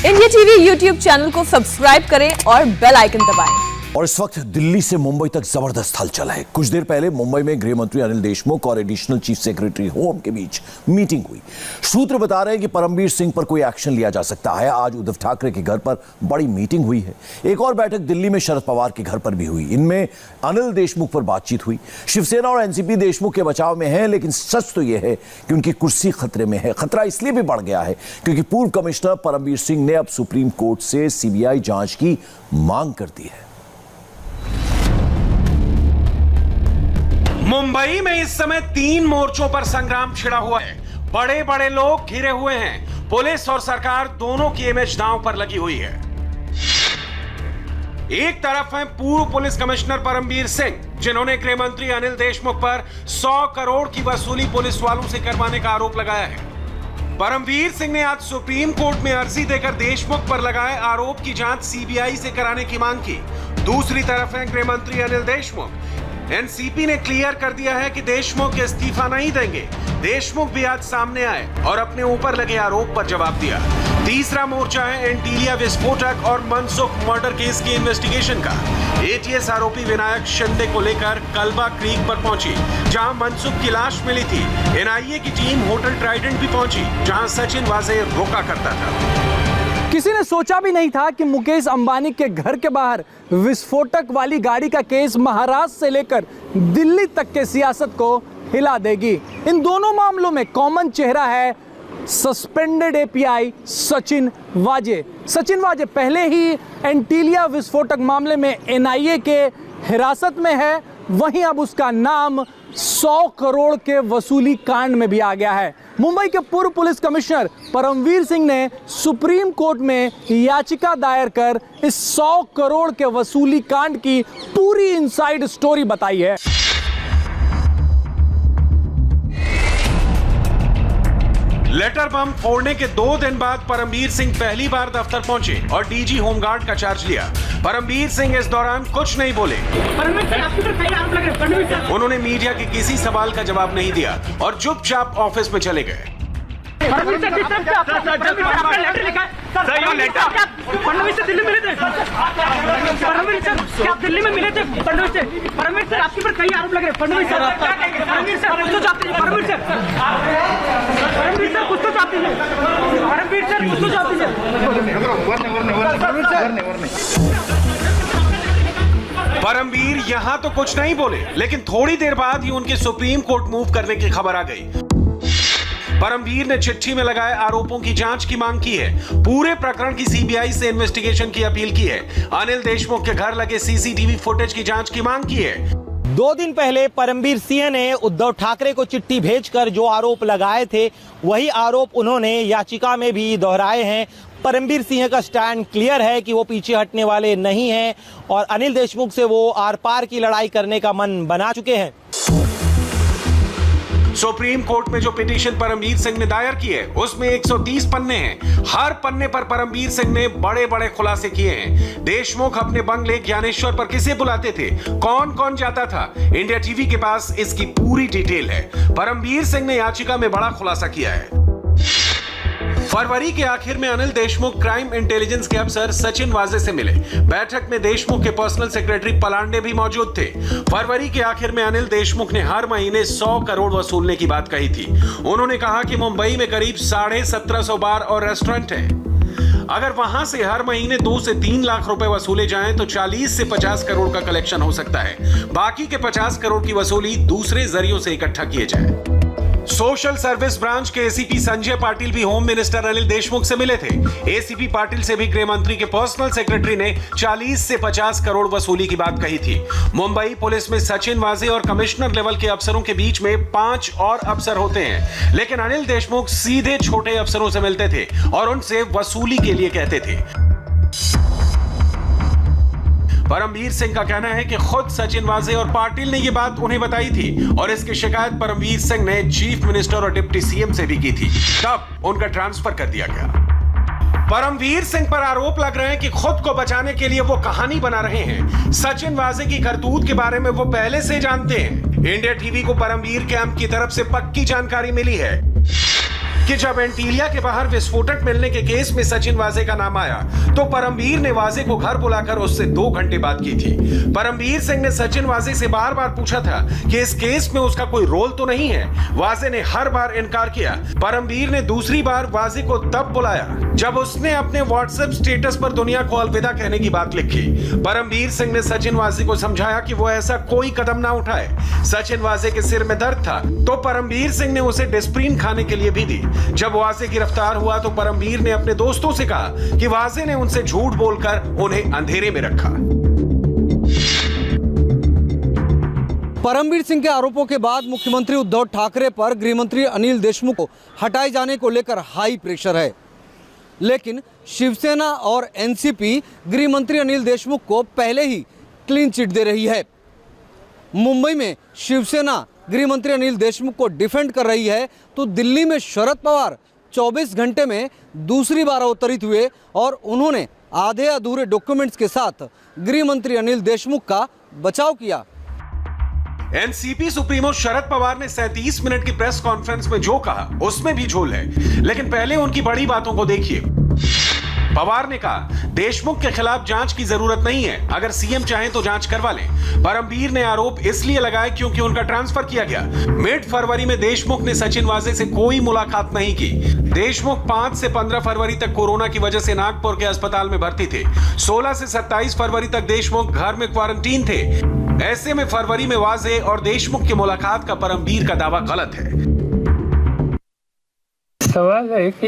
India TV YouTube channel को subscribe करें और बेल आइकन दबाएं। और इस वक्त दिल्ली से मुंबई तक जबरदस्त हलचल है। कुछ देर पहले मुंबई में गृह मंत्री अनिल देशमुख और एडिशनल चीफ सेक्रेटरी होम के बीच मीटिंग हुई। सूत्र बता रहे हैं कि परमवीर सिंह पर कोई एक्शन लिया जा सकता है। आज उद्धव ठाकरे के घर पर बड़ी मीटिंग हुई है। एक और बैठक दिल्ली में शरद पवार के घर पर भी हुई। इनमें अनिल देशमुख पर बातचीत हुई। शिवसेना और एनसीपी देशमुख के बचाव में है, लेकिन सच तो यह है कि उनकी कुर्सी खतरे में है। खतरा इसलिए भी बढ़ गया है क्योंकि पूर्व कमिश्नर परमवीर सिंह ने अब सुप्रीम कोर्ट से सीबीआई जांच की मांग कर दी है। मुंबई में इस समय 3 मोर्चों पर संग्राम छिड़ा हुआ है। बड़े बड़े लोग घिरे हुए हैं। पुलिस और सरकार दोनों की इमेज दांव पर लगी हुई है। एक तरफ है पूर्व पुलिस कमिश्नर परमवीर सिंह, जिन्होंने गृह मंत्री अनिल देशमुख पर 100 करोड़ की वसूली पुलिस वालों से करवाने का आरोप लगाया है। परमवीर सिंह ने आज सुप्रीम कोर्ट में अर्जी देकर देशमुख पर लगाए आरोप की जांच सीबीआई से कराने की मांग की। दूसरी तरफ है गृह मंत्री अनिल देशमुख। एनसीपी ने क्लियर कर दिया है कि देशमुख इस्तीफा नहीं देंगे। देशमुख भी आज सामने आए और अपने ऊपर लगे आरोप पर जवाब दिया। तीसरा मोर्चा है एंटीलिया विस्फोटक और मनसुख मर्डर केस की इन्वेस्टिगेशन का। एटीएस आरोपी विनायक शिंदे को लेकर कल्बा क्रीक पर पहुंची, जहां मनसुख की लाश मिली थी। एनआईए की टीम होटल ट्राइडेंट भी पहुंची, जहां सचिन वाजे रोका करता था। किसी ने सोचा भी नहीं था कि मुकेश अंबानी के घर के बाहर विस्फोटक वाली गाड़ी का केस महाराष्ट्र से लेकर दिल्ली तक के सियासत को हिला देगी। इन दोनों मामलों में कॉमन चेहरा है सस्पेंडेड एपीआई सचिन वाजे। सचिन वाजे पहले ही एंटीलिया विस्फोटक मामले में एनआईए के हिरासत में है, वहीं अब उसका नाम 100 करोड़ के वसूली कांड में भी आ गया है। मुंबई के पूर्व पुलिस कमिश्नर परमवीर सिंह ने सुप्रीम कोर्ट में याचिका दायर कर इस 100 करोड़ के वसूली कांड की पूरी इनसाइड स्टोरी बताई है। लेटर बम फोड़ने के 2 दिन बाद परमवीर सिंह पहली बार दफ्तर पहुंचे और डीजी होमगार्ड का चार्ज लिया। परमवीर सिंह इस दौरान कुछ नहीं बोले। उन्होंने मीडिया के किसी सवाल का जवाब नहीं दिया और चुपचाप ऑफिस में चले गए। फडणवीस से दिल्ली मिले थे। फडणवीस सर क्या दिल्ली में मिले थे? फडणवीस से परमवीर सर आपके पर कई आरोप लग रहे हैं। फडणवीस सर कुछ तो चाहते हैं। परमवीर सर कुछ तो चाहते हैं। परमवीर सर कुछ तो चाहते हैं। परमवीर यहां तो कुछ नहीं बोले, लेकिन थोड़ी देर बाद ही उनके सुप्रीम कोर्ट मूव करने की खबर आ गई। परमवीर ने चिट्ठी में लगाए आरोपों की जांच की मांग की है। पूरे प्रकरण की सीबीआई से इन्वेस्टिगेशन की अपील की है। अनिल देशमुख के घर लगे सीसीटीवी फुटेज की जांच की मांग की है। 2 दिन पहले परमवीर सिंह ने उद्धव ठाकरे को चिट्ठी भेजकर जो आरोप लगाए थे, वही आरोप उन्होंने याचिका में भी दोहराए हैं। परमवीर सिंह का स्टैंड क्लियर है कि वो पीछे हटने वाले नहीं हैं और अनिल देशमुख से वो आर पार की लड़ाई करने का मन बना चुके हैं। सुप्रीम कोर्ट में जो पिटीशन परमवीर सिंह ने दायर की है, उसमें 130 पन्ने हैं। हर पन्ने पर परमवीर सिंह ने बड़े बड़े खुलासे किए हैं। देशमुख अपने बंगले ज्ञानेश्वर पर किसे बुलाते थे, कौन कौन जाता था, इंडिया टीवी के पास इसकी पूरी डिटेल है। परमवीर सिंह ने याचिका में बड़ा खुलासा किया है। फरवरी के आखिर में अनिल देशमुख क्राइम इंटेलिजेंस के अफसर सचिन वाजे से मिले। बैठक में देशमुख के पर्सनल सेक्रेटरी पलांडे भी मौजूद थे। फरवरी के आखिर में अनिल देशमुख ने हर महीने 100 करोड़ वसूलने की बात कही थी। उन्होंने कहा कि मुंबई में करीब 1750 बार और रेस्टोरेंट हैं। अगर वहां से हर महीने 2 से 3 लाख रुपए वसूले जाएं तो 40 से 50 करोड़ का कलेक्शन हो सकता है। बाकी के 50 करोड़ की वसूली दूसरे जरियों से इकट्ठा किए जाए। सोशल सर्विस ब्रांच के एसीपी संजय पाटिल भी होम मिनिस्टर अनिल देशमुख से मिले थे। एसीपी पाटिल से भी गृह मंत्री के पर्सनल सेक्रेटरी ने 40 से 50 करोड़ वसूली की बात कही थी। मुंबई पुलिस में सचिन वाजे और कमिश्नर लेवल के अफसरों के बीच में 5 और अफसर होते हैं, लेकिन अनिल देशमुख सीधे छोटे अफसरों से मिलते थे और उनसे वसूली के लिए कहते थे। परमवीर सिंह का कहना है कि खुद सचिन वाजे और पाटिल ने यह बात उन्हें बताई थी और इसकी शिकायत परमवीर सिंह ने चीफ मिनिस्टर और डिप्टी सीएम से भी की थी। तब उनका ट्रांसफर कर दिया गया। परमवीर सिंह पर आरोप लग रहे हैं कि खुद को बचाने के लिए वो कहानी बना रहे हैं। सचिन वाजे की करतूत के बारे में वो पहले से जानते हैं। इंडिया टीवी को परमवीर कैंप की तरफ से पक्की जानकारी मिली है। कि जब एंटीलिया के बाहर विस्फोटक मिलने के केस में सचिन वाजे का नाम आया तो परमबीर ने वाजे को घर बुलाकर उससे 2 घंटे बात की थी। परमबीर सिंह ने सचिन वाजे से बार-बार पूछा था कि इस केस में उसका कोई रोल तो नहीं है। वाजे ने हर बार इनकार किया। परमबीर ने दूसरी बार वाजे को तब बुलाया जब उसने अपने व्हाट्सएप स्टेटस पर दुनिया को अलविदा कहने की बात लिखी। परमबीर सिंह ने सचिन वाजे को समझाया कि वो ऐसा कोई कदम ना उठाए। सचिन वाजे के सिर में दर्द था तो परमबीर सिंह ने उसे डिस्प्रिन खाने के लिए भी दी। जब वाजे गिरफ्तार हुआ तो परमबीर ने अपने दोस्तों से कहा कि वाजे ने उनसे झूठ बोलकर उन्हें अंधेरे में रखा। परमबीर सिंह के आरोपों के बाद मुख्यमंत्री उद्धव ठाकरे पर गृहमंत्री अनिल देशमुख को हटाए जाने को लेकर हाई प्रेशर है, लेकिन शिवसेना और एनसीपी गृहमंत्री अनिल देशमुख को पहले ही क्लीन चिट दे रही है। मुंबई में शिवसेना गृहमंत्री अनिल देशमुख को डिफेंड कर रही है तो दिल्ली में शरद पवार 24 घंटे में दूसरी बार अवतरित हुए और उन्होंने आधे अधूरे डॉक्यूमेंट्स के साथ गृहमंत्री अनिल देशमुख का बचाव किया। एनसीपी सुप्रीमो शरद पवार ने 37 मिनट की प्रेस कॉन्फ्रेंस में जो कहा उसमें भी झोल है, लेकिन पहले उनकी बड़ी बातों को देखिए। पवार ने कहा देशमुख के खिलाफ जांच की जरूरत नहीं है, अगर सीएम चाहें तो जांच करवा लें। परमबीर ने आरोप इसलिए लगाए क्योंकि उनका ट्रांसफर किया गया। मिड फरवरी में देशमुख ने सचिन वाजे से कोई मुलाकात नहीं की। देशमुख 5 से 15 फरवरी तक कोरोना की वजह से नागपुर के अस्पताल में भर्ती थे। 16 से 27 फरवरी तक देशमुख घर में क्वारंटीन थे। ऐसे में फरवरी में वाजे और देशमुख की मुलाकात का परमबीर का दावा गलत है। सवाल है कि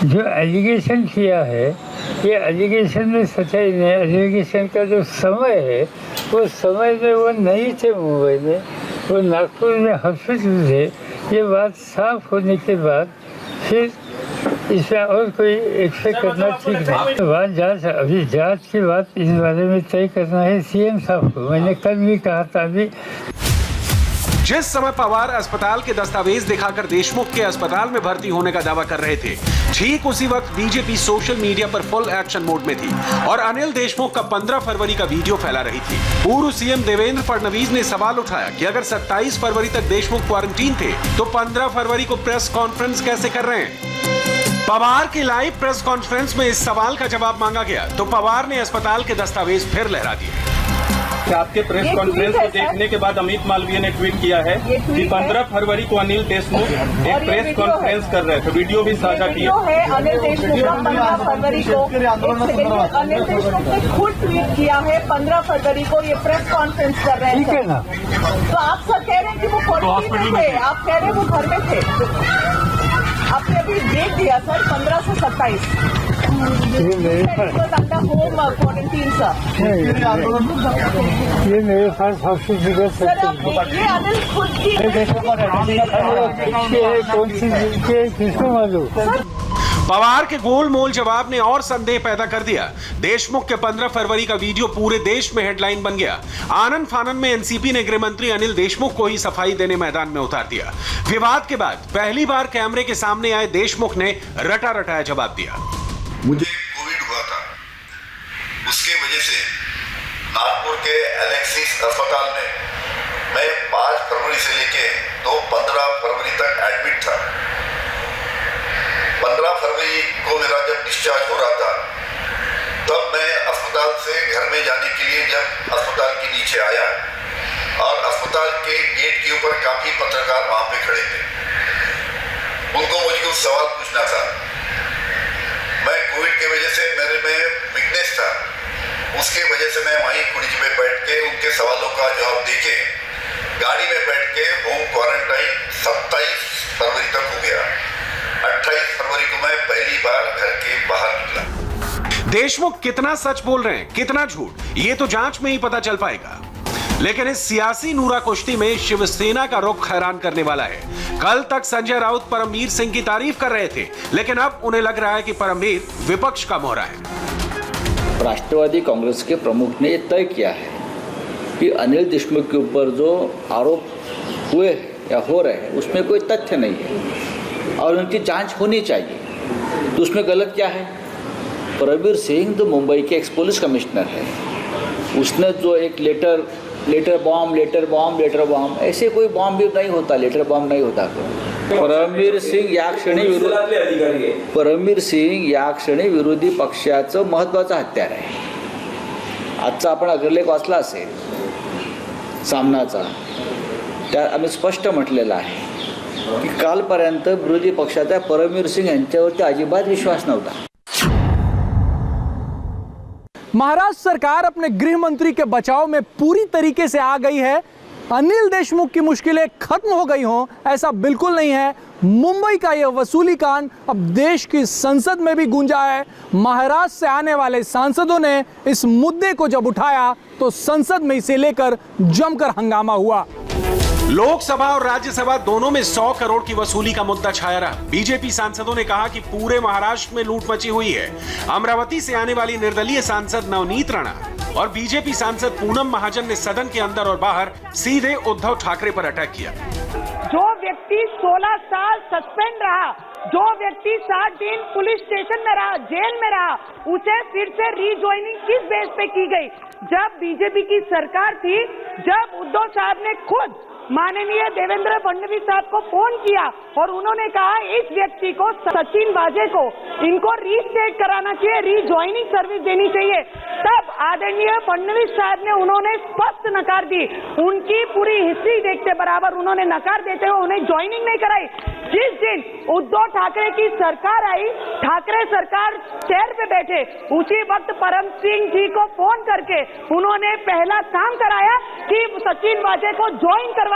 जो एलिगेशन किया है ये एलिगेशन में सच्चाई नहीं। एलिगेशन का जो समय है वो समय में वो नहीं थे मुंबई में, वो नागपुर में हॉस्पिटल थे। ये बात साफ होने के बाद फिर इसमें और कोई एक्सपेक्ट करना ठीक नहीं। बात जांच, अभी जांच की बात इस बारे में तय करना है सीएम साहब को। मैंने कल भी कहा था। अभी जिस समय पवार अस्पताल के दस्तावेज दिखाकर देशमुख के अस्पताल में भर्ती होने का दावा कर रहे थे, ठीक उसी वक्त बीजेपी सोशल मीडिया पर फुल एक्शन मोड में थी और अनिल देशमुख का 15 फरवरी का वीडियो फैला रही थी। पूर्व सीएम देवेंद्र फडणवीस ने सवाल उठाया कि अगर 27 फरवरी तक देशमुख क्वारंटीन थे तो 15 फरवरी को प्रेस कॉन्फ्रेंस कैसे कर रहे हैं। पवार की लाइव प्रेस कॉन्फ्रेंस में इस सवाल का जवाब मांगा गया तो पवार ने अस्पताल के दस्तावेज फिर लहरा दिए। आपके प्रेस कॉन्फ्रेंस को देखने के बाद अमित मालवीय ने ट्वीट किया है कि 15 फरवरी को अनिल देशमुख एक प्रेस कॉन्फ्रेंस कर रहे थे। वीडियो भी साझा किया है अनिल देशमुख का 15 फरवरी को। अनिल देशमुख ने खुद ट्वीट किया है 15 फरवरी को ये प्रेस कॉन्फ्रेंस कर रहे हैं। तो आप सर कह रहे हैं कि वो क्वारंटीन में थे, आप कह रहे हैं वो घर में थे। आपने अभी डेट दिया सर 15 से 27 होम क्वारंटीन सर। ये मेरे पास हॉस्पिटल सर ये अनिल खुद की कौन सी किसको मालूम। पवार के गोलमोल जवाब ने और संदेह पैदा कर दिया। देशमुख के 15 फरवरी का वीडियो पूरे देश में हेडलाइन बन गया। आनंद फानन में एनसीपी ने गृहमंत्री अनिल देशमुख को ही सफाई देने मैदान में उतार दिया। विवाद के बाद पहली बार कैमरे के सामने आए देशमुख ने रटा रटाया जवाब दिया। मुझे कोविड हुआ था, उसके वजह से नागपुर के एलेक्सिस अस्पताल में मैं 5 फरवरी से लेके तो 15 फरवरी तक एडमिट था। 15 फरवरी को मेरा जब डिस्चार्ज हो रहा था तब मैं अस्पताल से घर में जाने के लिए जब अस्पताल के नीचे आया और अस्पताल के गेट के ऊपर काफी पत्रकार वहां पे खड़े थे। उनको मुझे कुछ सवाल पूछना था। मैं कोविड की वजह से मेरे में वीकनेस था, उसके वजह से मैं वहीं कुर्सी में बैठ के उनके सवालों का जवाब देके गाड़ी में बैठ के होम क्वारंटाइन 27 फरवरी तक हो गया। 28 फरवरी को मैं पहली बार घर के बाहर निकला। देशमुख कितना सच बोल रहे हैं, कितना झूठ, ये तो जांच में ही पता चल पाएगा। लेकिन इस सियासी नूरा कुश्ती में शिवसेना का रुख हैरान करने वाला है। कल तक संजय राउत परमबीर सिंह की तारीफ कर रहे थे, लेकिन अब उन्हें लग रहा है कि परमबीर विपक्ष का मोहरा है। राष्ट्रवादी कांग्रेस के प्रमुख ने यह तय किया है कि अनिल देशमुख के ऊपर जो आरोप हुए या हो रहे हैं उसमें कोई तथ्य नहीं है और उनकी जांच होनी चाहिए। तो उसमें गलत क्या है? परमबीर सिंह जो मुंबई के एक्स पुलिस कमिश्नर है, उसने जो एक लेटर लेटर बॉम्ब, ऐसे कोई बॉम्ब भी नहीं होता, लेटर बॉम्ब नहीं होता. परमवीर सिंग या क्षणी विरोधी पक्षाचं महत्त्वाचं हत्यार आहे. आजचा आपण अग्रलेख वाचला असेल सामनाचा, त्यात आम्ही स्पष्ट म्हटलेलं आहे की कालपर्यंत विरोधी पक्षाचा परमवीर सिंग यांच्यावरती अजिबात विश्वास नव्हता. महाराष्ट्र सरकार अपने गृह मंत्री के बचाव में पूरी तरीके से आ गई है. अनिल देशमुख की मुश्किलें खत्म हो गई हों, ऐसा बिल्कुल नहीं है. मुंबई का यह वसूली कांड अब देश की संसद में भी गूंजा है. महाराष्ट्र से आने वाले सांसदों ने इस मुद्दे को जब उठाया तो संसद में इसे लेकर जमकर हंगामा हुआ. लोकसभा और राज्यसभा दोनों में 100 करोड़ की वसूली का मुद्दा छाया रहा. बीजेपी सांसदों ने कहा कि पूरे महाराष्ट्र में लूट मची हुई है. अमरावती से आने वाली निर्दलीय सांसद नवनीत राणा और बीजेपी सांसद पूनम महाजन ने सदन के अंदर और बाहर सीधे उद्धव ठाकरे पर अटैक किया. जो व्यक्ति 16 साल सस्पेंड रहा, जो व्यक्ति 60 दिन पुलिस स्टेशन में रहा, जेल में रहा, उसे फिर से रीज्वाइनिंग किस बेस पे की गई? जब बीजेपी की सरकार थी, जब उद्धव साहब ने खुद माननीय देवेंद्र फडणवीस साहब को फोन किया और उन्होंने कहा इस व्यक्ति को, सचिन वाजे को, इनको रीस्टेट कराना चाहिए, रीज्वाइनिंग सर्विस देनी चाहिए, तब आदरणीय फडणवीस साहब ने उन्होंने स्पष्ट नकार दी. उनकी पूरी हिस्ट्री देखते बराबर उन्होंने नकार देते हुए उन्हें ज्वाइनिंग नहीं कराई. जिस दिन उद्धव ठाकरे की सरकार आई, ठाकरे सरकार चेयर पे बैठे, उसी वक्त परम सिंह जी को फोन करके उन्होंने पहला काम कराया कि सचिन वाजे को ज्वाइन करवाइए.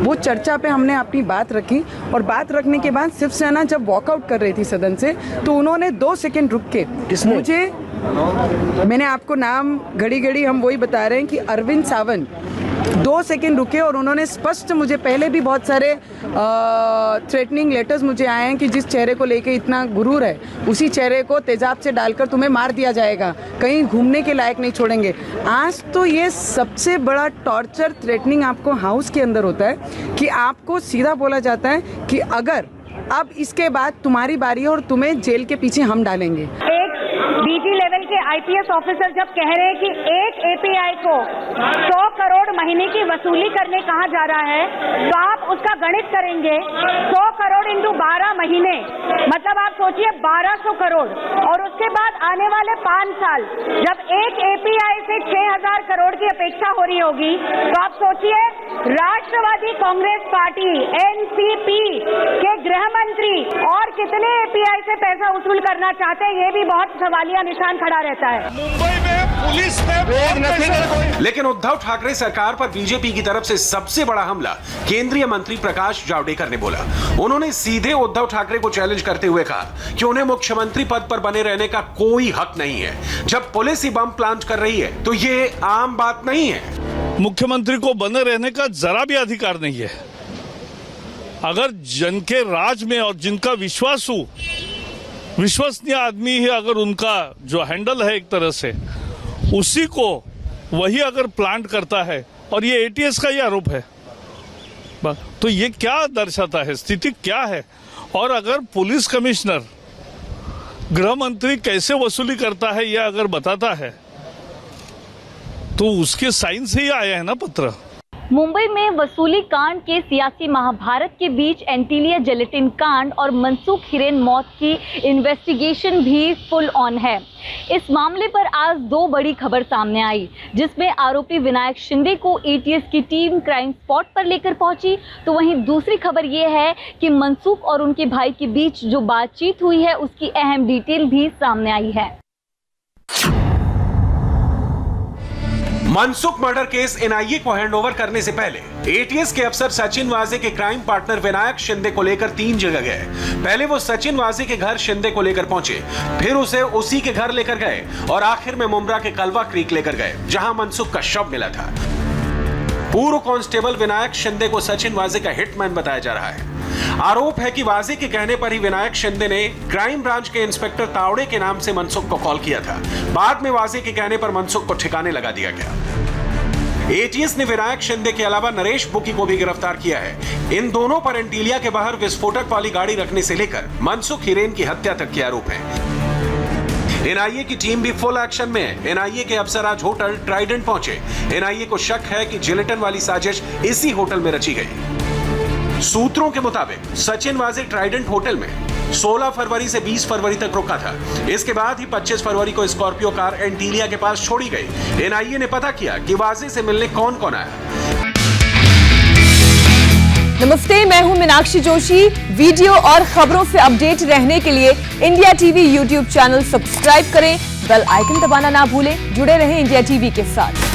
वो चर्चा पे हमने अपनी बात रखी और बात रखने के बाद शिवसेना जब वॉकआउट कर रही थी सदन से, तो उन्होंने 2 सेकंड रुक के मुझे, मैंने आपको नाम घड़ी हम वही बता रहे हैं कि अरविंद सावंत 2 सेकंड रुके और उन्होंने स्पष्ट, मुझे पहले भी बहुत सारे थ्रेटनिंग लेटर्स मुझे आए हैं कि जिस चेहरे को लेके इतना गुरूर है, उसी चेहरे को तेजाब से डालकर तुम्हें मार दिया जाएगा, कहीं घूमने के लायक नहीं छोड़ेंगे. आज तो ये सबसे बड़ा टॉर्चर थ्रेटनिंग आपको हाउस के अंदर होता है कि आपको सीधा बोला जाता है कि अगर अब इसके बाद तुम्हारी बारी है और तुम्हें जेल के पीछे हम डालेंगे. बीटी लेवल के आईपीएस ऑफिसर जब कह रहे हैं कि एक एपीआई को 100 करोड़ महीने की वसूली करने कहा जा रहा है, तो आप उसका गणित करेंगे 100 करोड़ इंटू 12 महीने, मतलब आप सोचिए 1200 करोड़. और उसके बाद आने वाले 5 साल जब एक एपीआई से 6000 करोड़ की अपेक्षा हो रही होगी, तो आप सोचिए राष्ट्रवादी कांग्रेस पार्टी एनसीपी के गृह मंत्री और कितने एपीआई से पैसा वसूल करना चाहते हैं, ये भी बहुत सवालिया निशान खड़ा रहता है. मुंबई में पुलिस ने लेकिन उद्धव ठाकरे सरकार पर बीजेपी की तरफ से सबसे बड़ा हमला केंद्रीय मंत्री प्रकाश जावड़ेकर ने बोला. उन्होंने सीधे उद्धव ठाकरे को चैलेंज करते हुए कहा कि उन्हें मुख्यमंत्री पद पर बने रहने का कोई हक नहीं है. जब पुलिस ही बम प्लांट कर रही है तो ये आम बात नहीं है. मुख्यमंत्री को बने रहने का जरा भी अधिकार नहीं है. अगर जन के राज में और जिनका विश्वसनीय आदमी है, अगर उनका जो हैंडल है एक तरह से, उसी को वही अगर प्लांट करता है और ये एटीएस का ही आरोप है, तो ये क्या दर्शाता है, स्थिति क्या है? और अगर पुलिस कमिश्नर गृह मंत्री कैसे वसूली करता है ये अगर बताता है तो उसके साइन से ही आया है ना पत्र. मुंबई में वसूली कांड के सियासी महाभारत के बीच एंटीलिया जिलेटिन कांड और मनसुख हिरेन मौत की इन्वेस्टिगेशन भी फुल ऑन है. इस मामले पर आज 2 बड़ी खबर सामने आई, जिसमें आरोपी विनायक शिंदे को एटीएस की टीम क्राइम स्पॉट पर लेकर पहुंची, तो वहीं दूसरी खबर ये है कि मनसुख और उनके भाई के बीच जो बातचीत हुई है उसकी अहम डिटेल भी सामने आई है. मनसुख मर्डर केस एनआईए को हैंडओवर करने से पहले एटीएस के अफसर सचिन वाजे के क्राइम पार्टनर विनायक शिंदे को लेकर 3 जगह गए. पहले वो सचिन वाजे के घर शिंदे को लेकर पहुंचे, फिर उसे उसी के घर लेकर गए और आखिर में मुंब्रा के कलवा क्रीक लेकर गए, जहां मनसुख का शव मिला था. पूर्व कांस्टेबल विनायक शिंदे को सचिन वाजे का हिटमैन बताया जा रहा है. आरोप है कि वाजे के कहने पर ही विनायक शिंदे ने क्राइम ब्रांच के इंस्पेक्टर तावड़े के नाम से मनसुख को कॉल किया था. बाद में वाजे के कहने पर मनसुख को ठिकाने लगा दिया गया. एटीएस ने विनायक शिंदे के अलावा नरेश बुकी को भी गिरफ्तार किया है. इन दोनों पर एंटीलिया के बाहर विस्फोटक वाली गाड़ी रखने से लेकर मनसुख हिरेन की हत्या तक के आरोप हैं. एनआईए की टीम भी फुल एक्शन में है। एनआईए के अफसर आज होटल ट्राइडेंट पहुंचे। एनआईए को शक है कि जिलेटिन वाली साजिश इसी होटल में रची गई। सूत्रों के मुताबिक सचिन वाजे ट्राइडेंट होटल में 16 फरवरी से 20 फरवरी तक रुका था। इसके बाद ही 25 फरवरी को स्कॉर्पियो कार एंटीलिया के पास छोड़ी गई। एनआईए ने पता किया कि वाजे से मिलने कौन कौन आया। नमस्ते, मैं हूं मीनाक्षी जोशी। वीडियो और खबरों से अपडेट रहने के लिए India TV YouTube channel subscribe करें, बेल आइकन दबाना ना भूलें। जुड़े रहें इंडिया टीवी के साथ।